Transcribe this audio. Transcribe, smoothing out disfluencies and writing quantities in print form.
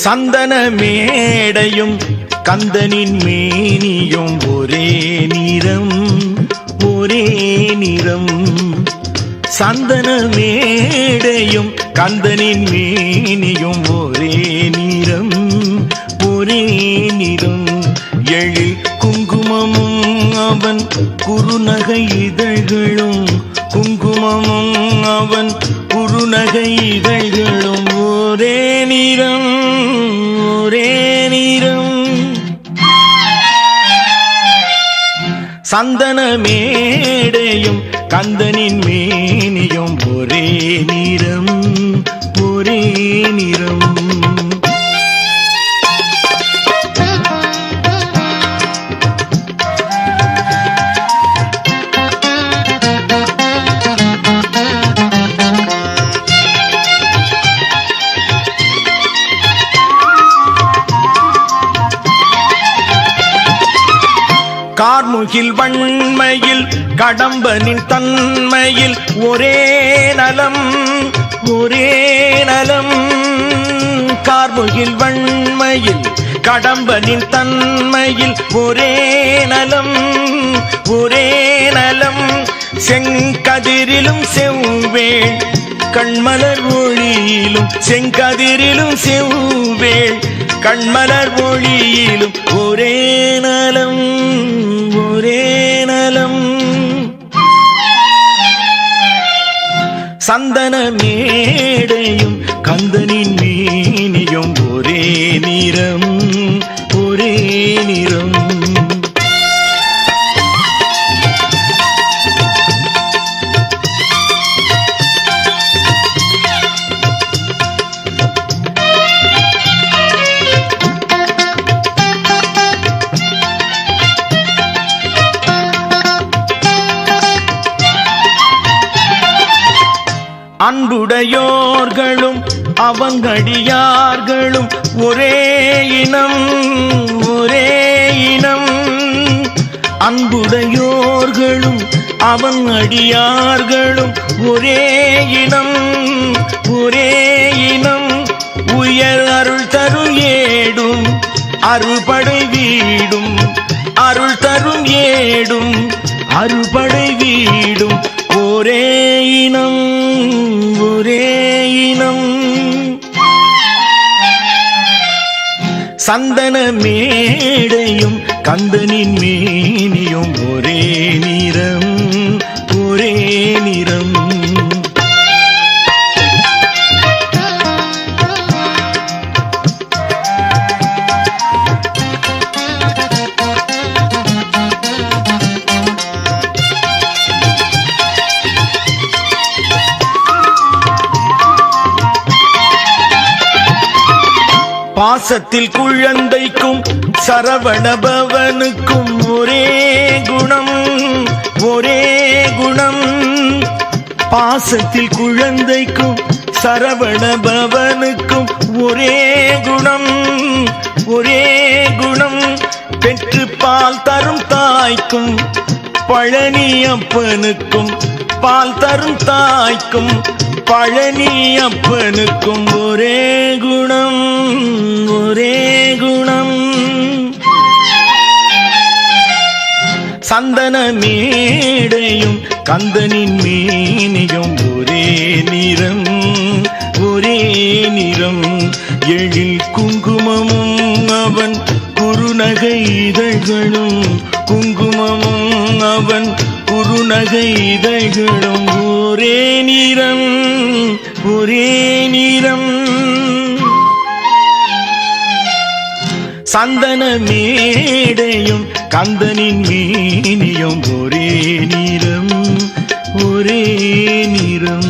சந்தன மேடையும் கந்தனின் மேனியும் ஒரே நிறம் ஒரே நிறம். சந்தன மேடையும் கந்தனின் மேனியும் ஒரே நிறம் ஒரே நிறம். எழில் குங்குமமும் அவன் குறுநகை இதழ்களும் குங்குமமும் அவன் குறுநகை இதழ்களும் ஒரே நிறம் ஒரே நிறம். சந்தன மேடையும் கந்தனின் மேனியும் ஒரே நிறம் ஒரே நிறம். கார்முகில் வன்மையில் கடம்பனின் தன்மையில் ஒரே நலம் ஒரே நலம். கார்முகில் வன்மையில் கடம்பனின் தன்மையில் ஒரே நலம் ஒரே நலம். செங்கதிரிலும் செவ்வேள் கண்மலர் ஒளியிலும் செங்கதிரிலும் செவ்வேள் கண்மலர் ஒளியிலும் ஒரே நலம் ஒரே நலம். சந்தன மேடையும் கந்தனின் மேனியும் ஒரே நிறம் ஒரே நிறம். அன்புடையோர்களும் அவங்கடியார்களும் ஒரே இனம் ஒரே இனம். அன்புடையோர்களும் அவங்கடியார்களும் ஒரே இனம் ஒரே இனம். உயர் அருள் தரும் ஏடும் அருள்படை வீடும் அருள் தரும் ஏடும் அருள்படை வீடும் ஒரே இனம் ஒரே இனம். சந்தன மேடையும் கந்தனின் மேனியும் ஒரே நிறம் ஒரே நிறம். பாசத்தில் குழந்தைக்கும் சரவணபவனுக்கும் ஒரே குணம் ஒரே குணம். பாசத்தில் குழந்தைக்கும் சரவணபவனுக்கும் ஒரே குணம் ஒரே குணம். பெற்று பால் தரும் தாய்க்கும் பழனி அப்பனுக்கும் பால் தரும் தாய்க்கும் பழனி அப்பனுக்கும் ஒரே குணம் ஒரே குணம். சந்தன மேடையும் கந்தனின் மேனியும் ஒரே நிறம் ஒரே நிறம். எழில் குங்குமமும் அவன் குறுநகை இதழ்களும் குங்குமமும் அவன் குறுநகை இதழ்களும் ஒரே நிறம் ஒரே நிறம். சந்தன மேடையும் கந்தனின் மேனியும் ஒரே நிறம் ஒரே நிறம்.